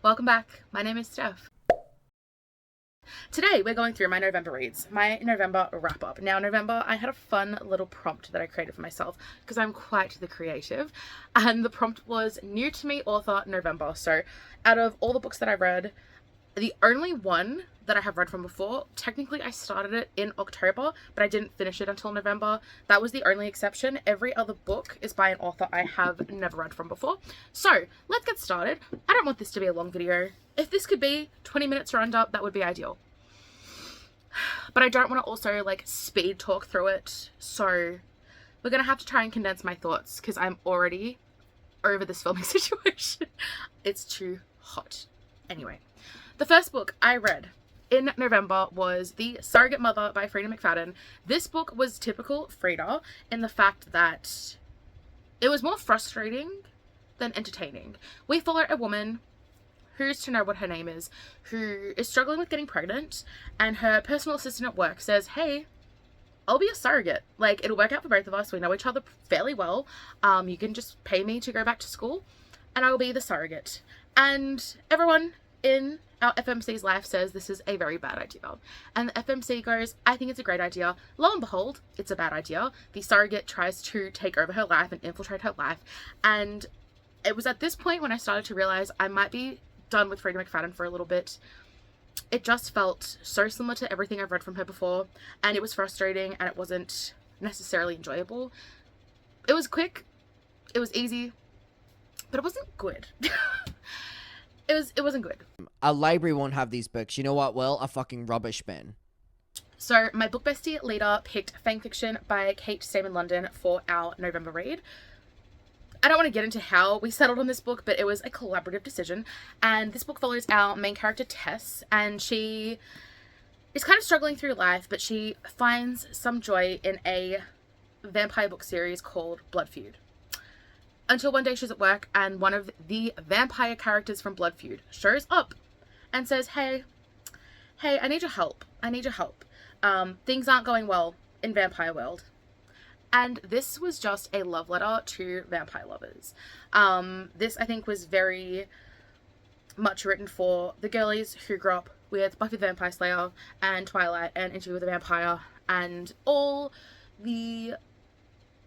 Welcome back. My name is Steph. Today we're going through my November reads, my November wrap up. Now, November, I had a fun little prompt that I created for myself because I'm quite the creative, and the prompt was new to me author November. So out of all the books that I read, the only one that I have read from before, technically I started it in October, but I didn't finish it until November. That was the only exception. Every other book is by an author I have never read from before. So let's get started. I don't want this to be a long video. If this could be 20 minutes or under, that would be ideal. But I don't want to also like speed talk through it. So we're going to have to try and condense my thoughts because I'm already over this filming situation. It's too hot. Anyway. The first book I read in November was The Surrogate Mother by Freida McFadden. This book was typical Freida in the fact that it was more frustrating than entertaining. We follow a woman, who's to know what her name is, who is struggling with getting pregnant, and her personal assistant at work says, hey, I'll be a surrogate. Like, it'll work out for both of us. We know each other fairly well. You can just pay me to go back to school, and I will be the surrogate. And everyone in our FMC's life says this is a very bad idea. And the FMC goes, I think it's a great idea. Lo and behold, it's a bad idea. The surrogate tries to take over her life and infiltrate her life. And it was at this point when I started to realize I might be done with Freida McFadden for a little bit. It just felt so similar to everything I've read from her before. And it was frustrating and it wasn't necessarily enjoyable. It was quick. It was easy. But it wasn't good. It wasn't good. A library won't have these books. You know what will? A fucking rubbish bin. So my book bestie Lita picked Fanfiction by Kate Stayman London for our November read. I don't want to get into how we settled on this book, but it was a collaborative decision. And this book follows our main character Tess, and she is kind of struggling through life, but she finds some joy in a vampire book series called Blood Feud. Until one day she's at work and one of the vampire characters from Blood Feud shows up and says, hey, I need your help. Things aren't going well in vampire world. And this was just a love letter to vampire lovers. This, I think, was very much written for the girlies who grew up with Buffy the Vampire Slayer and Twilight and Interview with the Vampire and all the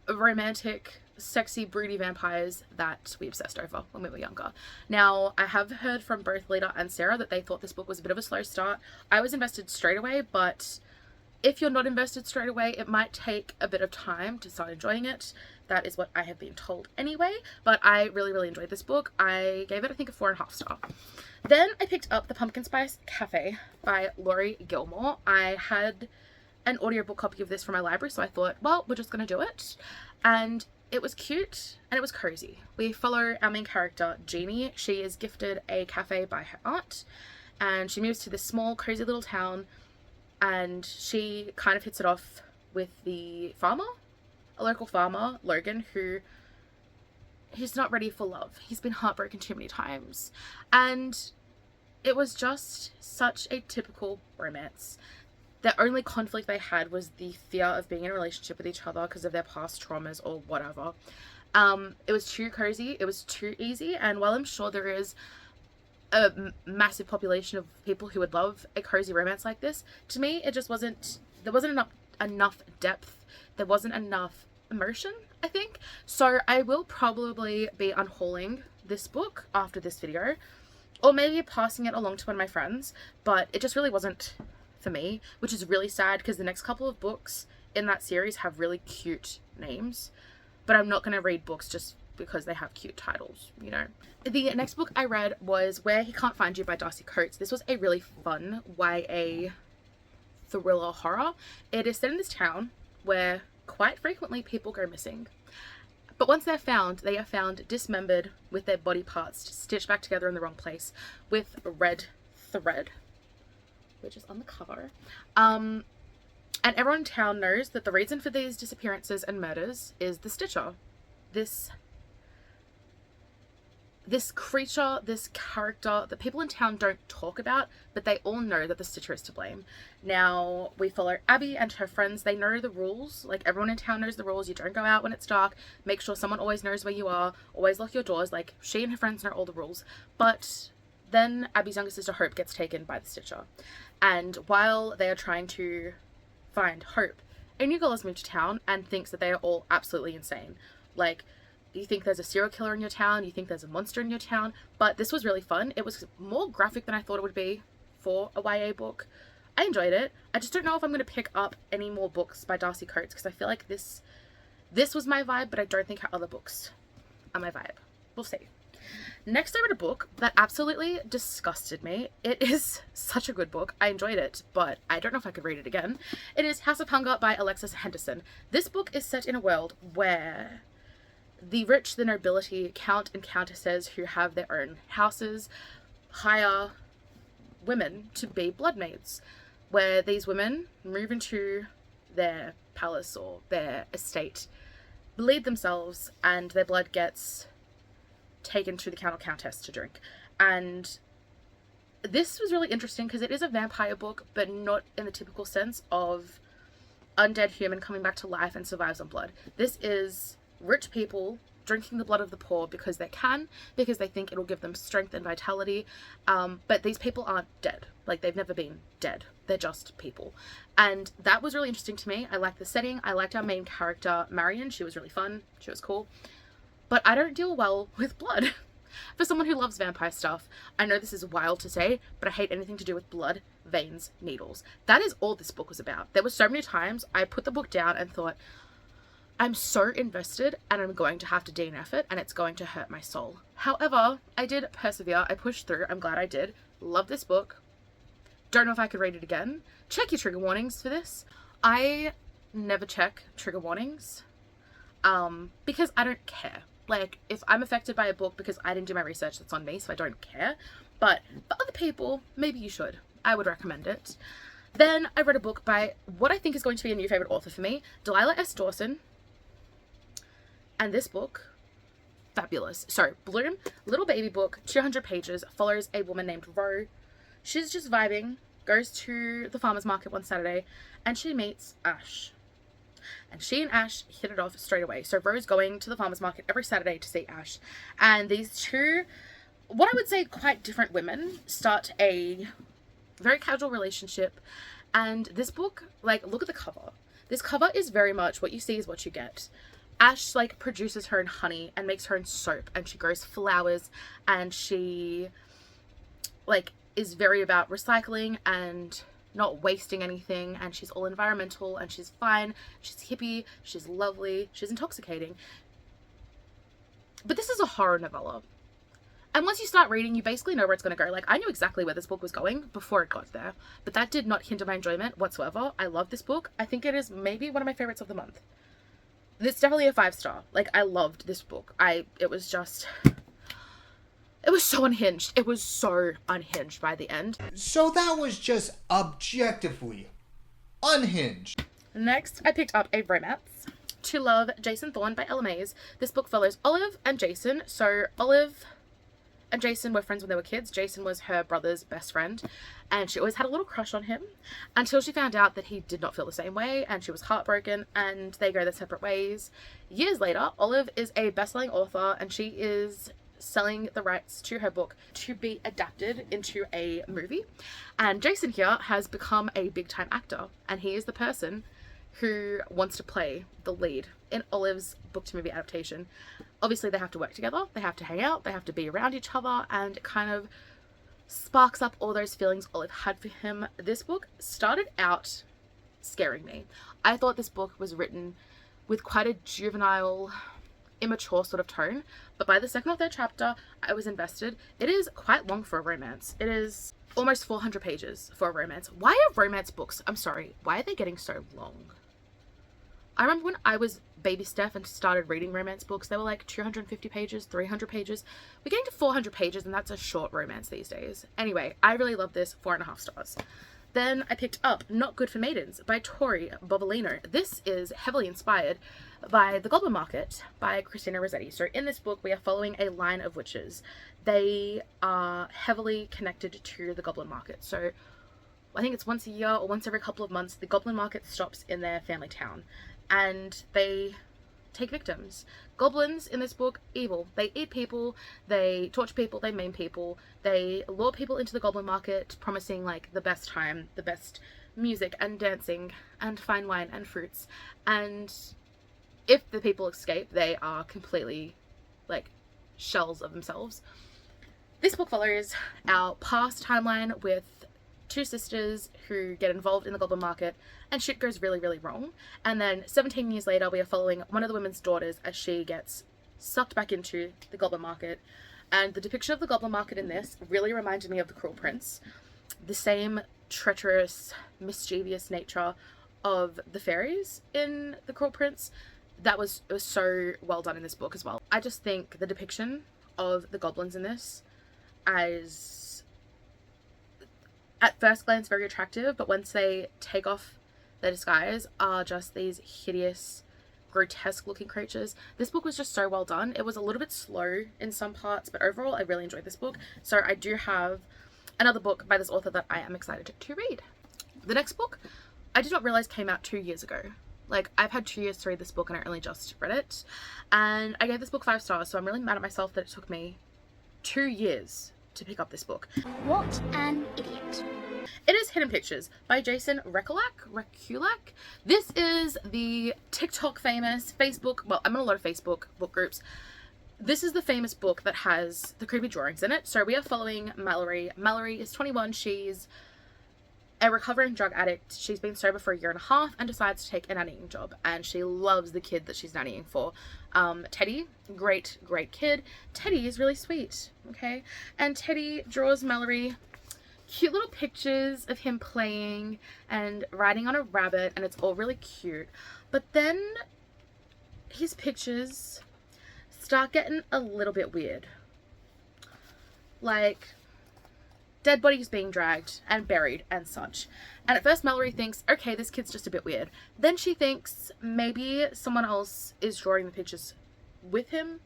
romantic, sexy, broody vampires that we obsessed over when we were younger. Now, I have heard from both Lita and Sarah that they thought this book was a bit of a slow start. I was invested straight away, but if you're not invested straight away, it might take a bit of time to start enjoying it. That is what I have been told anyway, but I really, really enjoyed this book. I gave it, I think, a 4.5 star. Then I picked up The Pumpkin Spice Cafe by Laurie Gilmore. I had an audiobook copy of this from my library, so I thought, well, we're just going to do it. And it was cute and it was cozy. We follow our main character, Jeannie. She is gifted a cafe by her aunt and she moves to this small, cozy little town, and she kind of hits it off with the farmer, a local farmer, Logan, who he's not ready for love. He's been heartbroken too many times. And it was just such a typical romance. The only conflict they had was the fear of being in a relationship with each other because of their past traumas or whatever. It was too cozy. It was too easy. And while I'm sure there is a massive population of people who would love a cozy romance like this, to me, it just wasn't, there wasn't enough depth. There wasn't enough emotion, I think. So I will probably be unhauling this book after this video, or maybe passing it along to one of my friends, but it just really wasn't for me, which is really sad because the next couple of books in that series have really cute names, but I'm not going to read books just because they have cute titles, you know. The next book I read was Where He Can't Find You by Darcy Coates. This was a really fun YA thriller horror. It is set in this town where quite frequently people go missing, but once they're found, they are found dismembered with their body parts stitched back together in the wrong place with red thread, which is on the cover. And everyone in town knows that the reason for these disappearances and murders is the Stitcher. This creature, this character that people in town don't talk about, but they all know that the Stitcher is to blame. Now, we follow Abby and her friends. They know the rules. Like, everyone in town knows the rules. You don't go out when it's dark. Make sure someone always knows where you are. Always lock your doors. Like, she and her friends know all the rules. But Then Abby's younger sister Hope gets taken by the Stitcher. And while they are trying to find Hope, a new girl has moved to town and thinks that they are all absolutely insane. Like, you think there's a serial killer in your town, you think there's a monster in your town, but this was really fun. It was more graphic than I thought it would be for a YA book. I enjoyed it. I just don't know if I'm going to pick up any more books by Darcy Coates, because I feel like this was my vibe, but I don't think her other books are my vibe. We'll see. Next, I read a book that absolutely disgusted me. It is such a good book. I enjoyed it, but I don't know if I could read it again. It is House of Hunger by Alexis Henderson. This book is set in a world where the rich, the nobility, count and countesses who have their own houses hire women to be blood maids, where these women move into their palace or their estate, bleed themselves, and their blood gets taken to the count or countess to drink. And this was really interesting because it is a vampire book, but not in the typical sense of undead human coming back to life and survives on blood. This is rich people drinking the blood of the poor because they can, because they think it'll give them strength and vitality. But these people aren't dead. Like, they've never been dead. They're just people. And that was really interesting to me. I liked the setting. I liked our main character, Marion. She was really fun. She was cool. But I don't deal well with blood. For someone who loves vampire stuff, I know this is wild to say, but I hate anything to do with blood, veins, needles. That is all this book was about. There were so many times I put the book down and thought, I'm so invested and I'm going to have to DNF it and it's going to hurt my soul. However, I did persevere. I pushed through. I'm glad I did. Love this book. Don't know if I could read it again. Check your trigger warnings for this. I never check trigger warnings because I don't care. Like, if I'm affected by a book because I didn't do my research, that's on me, so I don't care. But for other people, maybe you should. I would recommend it. Then I read a book by what I think is going to be a new favorite author for me, Delilah S. Dawson. And this book, fabulous. So, Bloom, little baby book, 200 pages, follows a woman named Ro. She's just vibing, goes to the farmer's market one Saturday, and she meets Ash. And she and Ash hit it off straight away. So Ro's going to the farmer's market every Saturday to see Ash. And these two, what I would say quite different women, start a very casual relationship. And this book, like, look at the cover. This cover is very much what you see is what you get. Ash, like, produces her in honey and makes her in soap. And she grows flowers. And she, like, is very about recycling and not wasting anything, and she's all environmental, and she's fine, she's hippie, she's lovely, she's intoxicating. But this is a horror novella. And once you start reading, you basically know where it's going to go. Like, I knew exactly where this book was going before it got there, but that did not hinder my enjoyment whatsoever. I love this book. I think it is maybe one of my favorites of the month. It's definitely a 5-star. Like, I loved this book. It was so unhinged. It was so unhinged by the end. So that was just objectively unhinged. Next, I picked up a romance, To Love, Jason Thorne by Ella Mays. This book follows Olive and Jason. So Olive and Jason were friends when they were kids. Jason was her brother's best friend, and she always had a little crush on him until she found out that he did not feel the same way, and she was heartbroken, and they go their separate ways. Years later, Olive is a best-selling author, and she is selling the rights to her book to be adapted into a movie. And Jason here has become a big-time actor, and he is the person who wants to play the lead in Olive's book-to-movie adaptation. Obviously, they have to work together, they have to hang out, they have to be around each other, and it kind of sparks up all those feelings Olive had for him. This book started out scaring me. I thought this book was written with quite a juvenile, immature sort of tone, but by the second or third chapter I was invested. It is quite long for a romance. It is almost 400 pages for a romance. Why are romance books, I'm sorry, why are they getting so long? I remember when I was baby Steph and started reading romance books, they were like 250 pages, 300 pages. We're getting to 400 pages, and that's a short romance these days. Anyway, I really love this, 4.5 stars. Then I picked up Not Good for Maidens by Tori Bobolino. This is heavily inspired by The Goblin Market by Christina Rossetti. So in this book, we are following a line of witches. They are heavily connected to the Goblin Market. So I think it's once a year or once every couple of months, the Goblin Market stops in their family town, and they take victims. Goblins in this book, evil. They eat people, they torture people, they maim people, they lure people into the goblin market, promising like the best time, the best music and dancing and fine wine and fruits. And if the people escape, they are completely like shells of themselves. This book follows our past timeline with two sisters who get involved in the goblin market and shit goes really, really wrong. And then 17 years later, we are following one of the women's daughters as she gets sucked back into the goblin market. And the depiction of the goblin market in this really reminded me of The Cruel Prince. The same treacherous, mischievous nature of the fairies in The Cruel Prince. It was so well done in this book as well. I just think the depiction of the goblins in this as, at first glance, very attractive, but once they take off their disguise, are just these hideous, grotesque looking creatures. This book was just so well done. It was a little bit slow in some parts, but overall I really enjoyed this book. So I do have another book by this author that I am excited to read. The next book I did not realize came out 2 years ago. Like, I've had 2 years to read this book and I only just read it. And I gave this book 5 stars, so I'm really mad at myself that it took me 2 years to pick up this book. What an idiot. It is Hidden Pictures by Jason Rekulak. This is the TikTok famous Facebook, well, I'm in a lot of Facebook book groups. This is the famous book that has the creepy drawings in it. So we are following Mallory. Mallory is 21. She's a recovering drug addict. She's been sober for 1.5 years and decides to take a nannying job. And she loves the kid that she's nannying for. Teddy, great kid. Teddy is really sweet, okay? And Teddy draws Mallory cute little pictures of him playing and riding on a rabbit, and it's all really cute. But then his pictures start getting a little bit weird. Like, dead bodies being dragged and buried and such. And at first Mallory thinks, okay, this kid's just a bit weird. Then she thinks maybe someone else is drawing the pictures with him.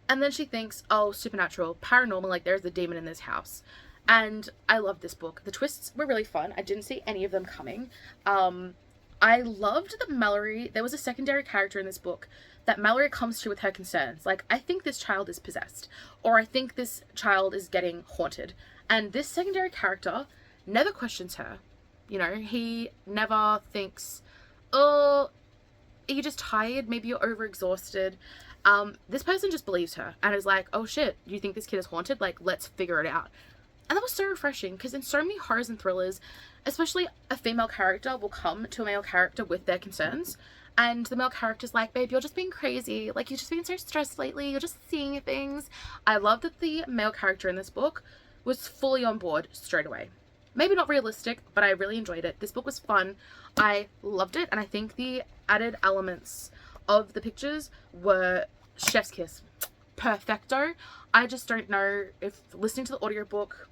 And then she thinks, oh, supernatural, paranormal, like there's a demon in this house. And I love this book. The twists were really fun. I didn't see any of them coming. I loved that Mallory, there was a secondary character in this book that Mallory comes to with her concerns. Like, I think this child is possessed, or I think this child is getting haunted. And this secondary character never questions her. You know, he never thinks, oh, are you just tired? Maybe you're overexhausted. This person just believes her and is like, oh shit, you think this kid is haunted? Like, let's figure it out. And that was so refreshing, because in so many horrors and thrillers, especially a female character will come to a male character with their concerns, and the male character's like, babe, you're just being crazy, like you've just been so stressed lately, you're just seeing things. I love that the male character in this book was fully on board straight away. Maybe not realistic, but I really enjoyed it. This book was fun. I loved it, and I think the added elements of the pictures were chef's kiss. Perfecto. I just don't know if listening to the audiobook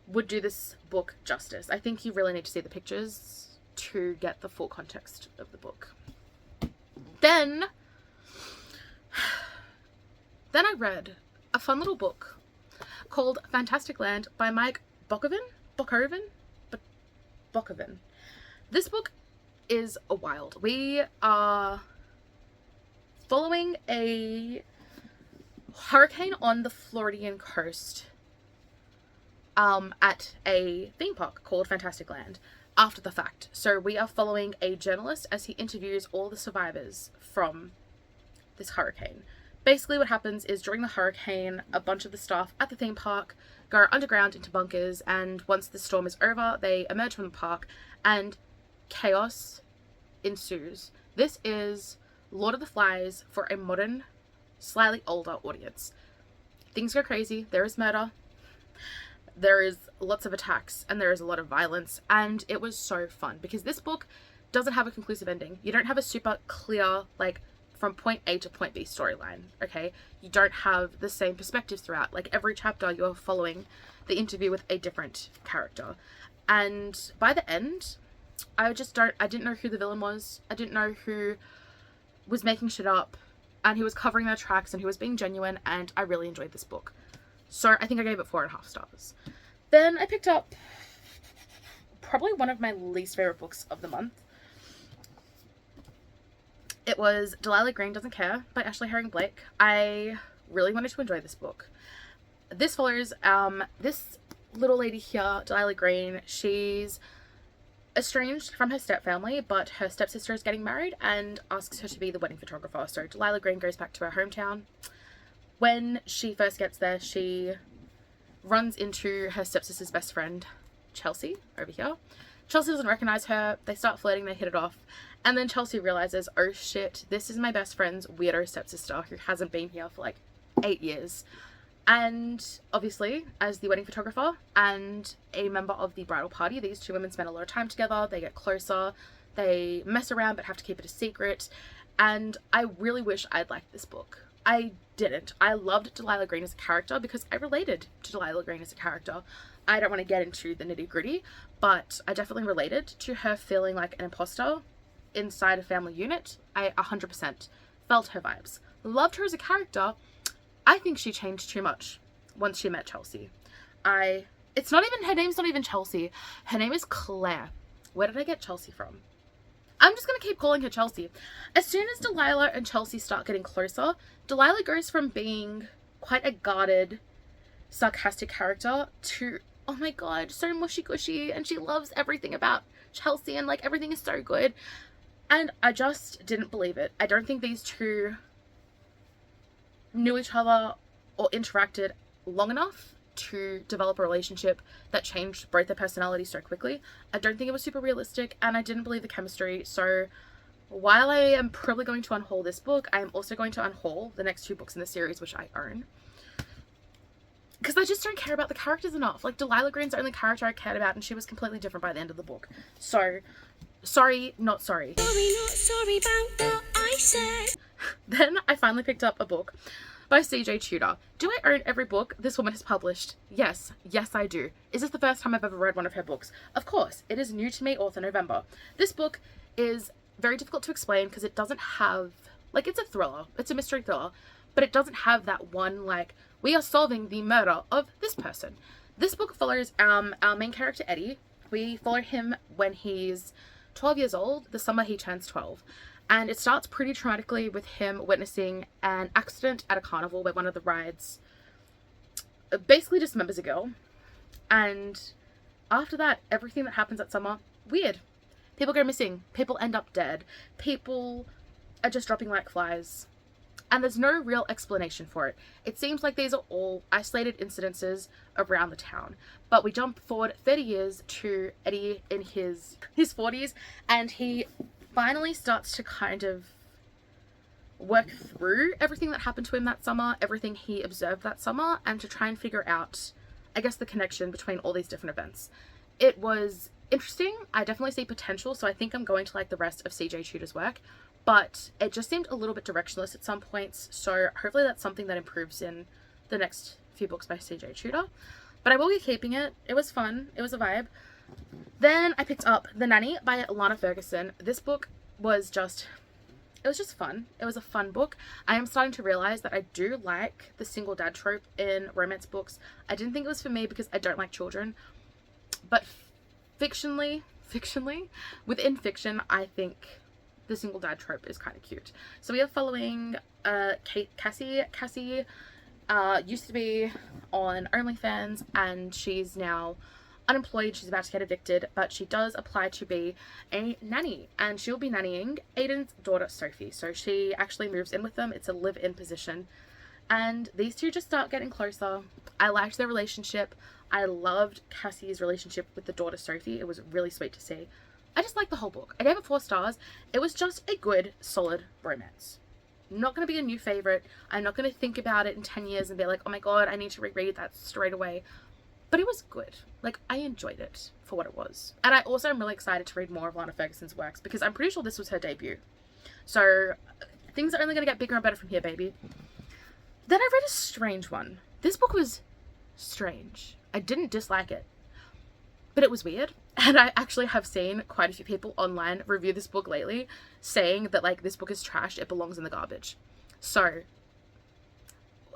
would do this book justice. I think you really need to see the pictures to get the full context of the book. Then I read a fun little book called Fantastic Land by Mike Bokoven. This book is wild. We are following a hurricane on the Floridian coast at a theme park called Fantastic Land after the fact. So we are following a journalist as he interviews all the survivors from this hurricane. Basically what happens is during the hurricane, a bunch of the staff at the theme park go underground into bunkers, and once the storm is over, they emerge from the park and chaos ensues. This is Lord of the Flies for a modern, slightly older audience. Things go crazy. There is murder. There is lots of attacks, and there is a lot of violence, and it was so fun because this book doesn't have a conclusive ending. You don't have a super clear, like, from point A to point B storyline, okay? You don't have the same perspectives throughout. Like, every chapter you're following the interview with a different character. And by the end, I didn't know who the villain was. I didn't know who was making shit up, and he was covering their tracks, and he was being genuine, and I really enjoyed this book. So I think I gave it 4.5 stars. Then I picked up probably one of my least favorite books of the month. It was Delilah Green Doesn't Care by Ashley Herring Blake. I really wanted to enjoy this book. This follows this little lady here, Delilah Green. She's estranged from her stepfamily, but her stepsister is getting married and asks her to be the wedding photographer. So Delilah Green goes back to her hometown. When she first gets there, she runs into her stepsister's best friend, Chelsea, over here. Chelsea doesn't recognize her. They start flirting, they hit it off. And then Chelsea realizes, oh shit, this is my best friend's weirdo stepsister who hasn't been here for like 8 years. And obviously, as the wedding photographer and a member of the bridal party, these two women spend a lot of time together. They get closer. They mess around but have to keep it a secret. And I really wish I'd liked this book. I didn't. I loved Delilah Green as a character because I related to Delilah Green as a character. I don't want to get into the nitty gritty, but I definitely related to her feeling like an imposter inside a family unit. I 100% felt her vibes. Loved her as a character. I think she changed too much once she met Chelsea. It's not even, her name's not even Chelsea. Her name is Claire. Where did I get Chelsea from? I'm just going to keep calling her Chelsea. As soon as Delilah and Chelsea start getting closer, Delilah goes from being quite a guarded, sarcastic character to, oh my god, so mushy-gushy, and she loves everything about Chelsea, and like everything is so good. And I just didn't believe it. I don't think these two knew each other or interacted long enough to develop a relationship that changed both their personalities so quickly. I don't think it was super realistic, and I didn't believe the chemistry. So while I am probably going to unhaul this book, I am also going to unhaul the next 2 books in the series, which I own, because I just don't care about the characters enough. Like, Delilah Green's the only character I cared about, and she was completely different by the end of the book. So sorry, not sorry. Sorry, not sorry about what I said. Then I finally picked up a book by CJ Tudor. Do I own every book this woman has published? Yes, I do. Is this the first time I've ever read one of her books? Of course, it is new to me, Author November. This book is very difficult to explain because it doesn't have, like, it's a thriller, it's a mystery thriller, but it doesn't have that one, like, we are solving the murder of this person. This book follows our main character, Eddie. We follow him when he's 12 years old, the summer he turns 12. And it starts pretty traumatically with him witnessing an accident at a carnival where one of the rides basically dismembers a girl. And after that, everything that happens that summer, weird. People go missing. People end up dead. People are just dropping like flies. And there's no real explanation for it. It seems like these are all isolated incidences around the town. But we jump forward 30 years to Eddie in his 40s, and he finally starts to kind of work through everything that happened to him that summer, everything he observed that summer, and to try and figure out, I guess, the connection between all these different events. It was interesting. I definitely see potential, so I think I'm going to like the rest of CJ Tudor's work, but it just seemed a little bit directionless at some points, so hopefully that's something that improves in the next few books by CJ Tudor. But I will be keeping it. It was fun. It was a vibe. Then I picked up The Nanny by Lana Ferguson. This book was just, it was just fun. It was a fun book. I am starting to realize that I do like the single dad trope in romance books. I didn't think it was for me because I don't like children, but fictionally, within fiction, I think the single dad trope is kind of cute. So we are following Cassie. Cassie used to be on OnlyFans, and she's now unemployed. She's about to get evicted, but she does apply to be a nanny, and she'll be nannying Aiden's daughter Sophie. So she actually moves in with them. It's a live-in position, and these two just start getting closer. I liked their relationship. I loved Cassie's relationship with the daughter Sophie. It was really sweet to see. I just liked the whole book. I gave it 4 stars. It was just a good, solid romance. Not going to be a new favorite. I'm not going to think about it in 10 years and be like, oh my god, I need to reread that straight away. But it was good. Like, I enjoyed it for what it was. And I also am really excited to read more of Lana Ferguson's works because I'm pretty sure this was her debut. So things are only going to get bigger and better from here, baby. Then I read a strange one. This book was strange. I didn't dislike it, but it was weird. And I actually have seen quite a few people online review this book lately saying that, like, this book is trash, it belongs in the garbage. So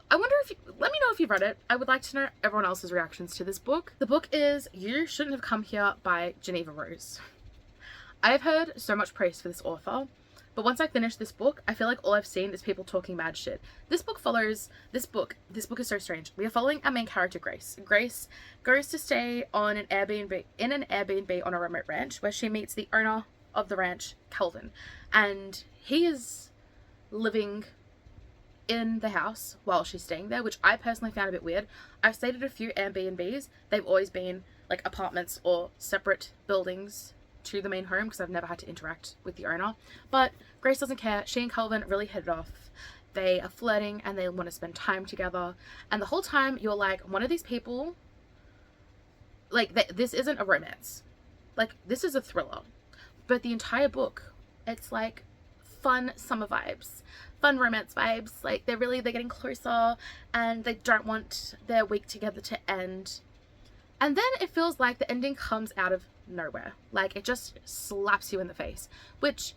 I wonder if let me know if you've read it. I would like to know everyone else's reactions to this book. The book is You Shouldn't Have Come Here by Geneva Rose. I have heard so much praise for this author, But once I finished this book, I feel like all I've seen is people talking mad shit. This book is so strange. We are following our main character, Grace. Grace goes to stay on an Airbnb on a remote ranch where she meets the owner of the ranch, Calvin. And he is living in the house while she's staying there, which I personally found a bit weird. I've stayed at a few Airbnbs. They've always been like apartments or separate buildings to the main home because I've never had to interact with the owner. But Grace doesn't care. She and Calvin really hit it off. They are flirting and they want to spend time together. And the whole time you're like, one of these people, like, this isn't a romance. Like, this is a thriller. But the entire book, it's like fun summer vibes, fun romance vibes. Like, they're getting closer and they don't want their week together to end. And then it feels like the ending comes out of nowhere. Like, it just slaps you in the face, which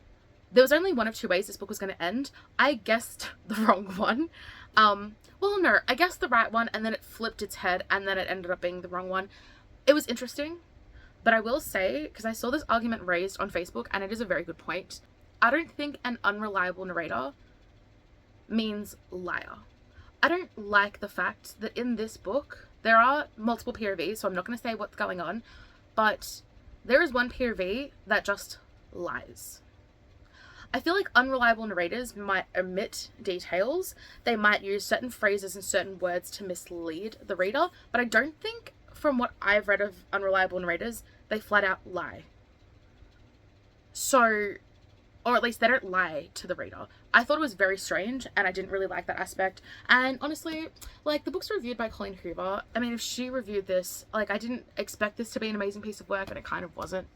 there was only one of two ways this book was going to end. I guessed the wrong one. Well, no, I guessed the right one, and then it flipped its head, and then it ended up being the wrong one. It was interesting, but I will say, because I saw this argument raised on Facebook, and it is a very good point, I don't think an unreliable narrator means liar. I don't like the fact that in this book, there are multiple POVs, so I'm not going to say what's going on, but there is one POV that just lies. I feel like unreliable narrators might omit details. They might use certain phrases and certain words to mislead the reader, but I don't think, from what I've read of unreliable narrators, they flat out lie. So, or at least they don't lie to the reader. I thought it was very strange, and I didn't really like that aspect. And honestly, like, the book's reviewed by Colleen Hoover. I mean, if she reviewed this, like, I didn't expect this to be an amazing piece of work, and it kind of wasn't.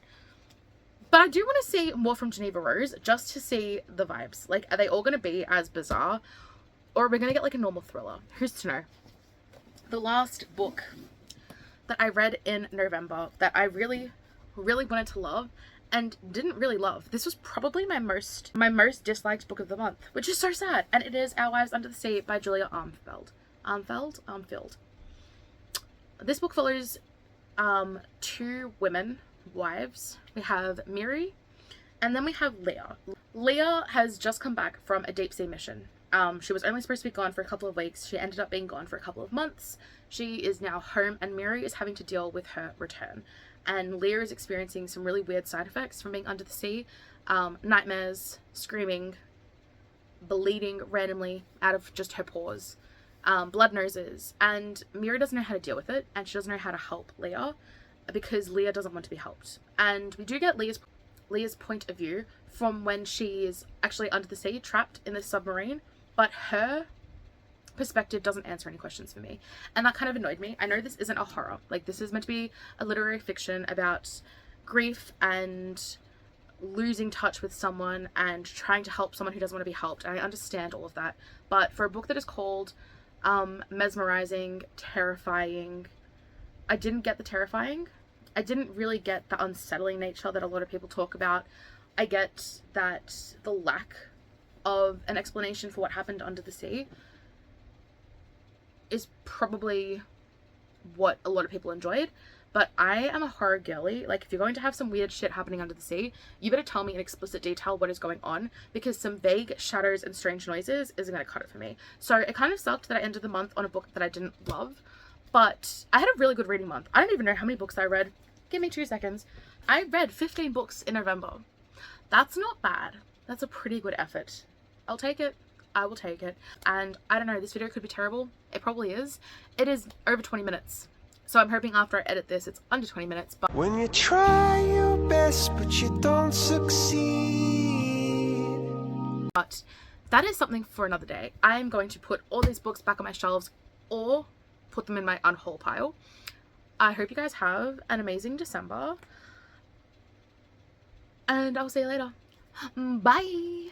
But I do want to see more from Geneva Rose, just to see the vibes. Like, are they all going to be as bizarre, or are we going to get, like, a normal thriller? Who's to know? The last book that I read in November that I really, really wanted to love and didn't really love. This was probably my most disliked book of the month, which is so sad. And it is Our Wives Under the Sea by Julia Armfield. Armfield. This book follows two women, wives. We have Miri, and then we have Leah. Leah has just come back from a deep sea mission. She was only supposed to be gone for a couple of weeks. She ended up being gone for a couple of months. She is now home, and Miri is having to deal with her return. And Leah is experiencing some really weird side effects from being under the sea. Nightmares, screaming, bleeding randomly out of just her pores, blood noses. And Miri doesn't know how to deal with it, and she doesn't know how to help Leah because Leah doesn't want to be helped. And we do get Leah's point of view from when she is actually under the sea, trapped in the submarine, but her perspective doesn't answer any questions for me, and that kind of annoyed me. I know this isn't a horror, like, this is meant to be a literary fiction about grief and losing touch with someone and trying to help someone who doesn't want to be helped, and I understand all of that. But for a book that is called mesmerizing, terrifying, I didn't get the terrifying. I didn't really get the unsettling nature that a lot of people talk about. I get that the lack of an explanation for what happened under the sea is probably what a lot of people enjoyed. But I am a horror girly. Like, if you're going to have some weird shit happening under the sea, you better tell me in explicit detail what is going on, because some vague shadows and strange noises isn't going to cut it for me. So it kind of sucked that I ended the month on a book that I didn't love, but I had a really good reading month. I don't even know how many books I read. Give me 2 seconds. I read 15 books in November. That's not bad. That's a pretty good effort. I'll take it. I will take it. And I don't know, this video could be terrible. It probably is. It is over 20 minutes. So I'm hoping after I edit this, it's under 20 minutes. But when you try your best, but you don't succeed. But that is something for another day. I am going to put all these books back on my shelves or put them in my unhaul pile. I hope you guys have an amazing December. And I'll see you later. Bye.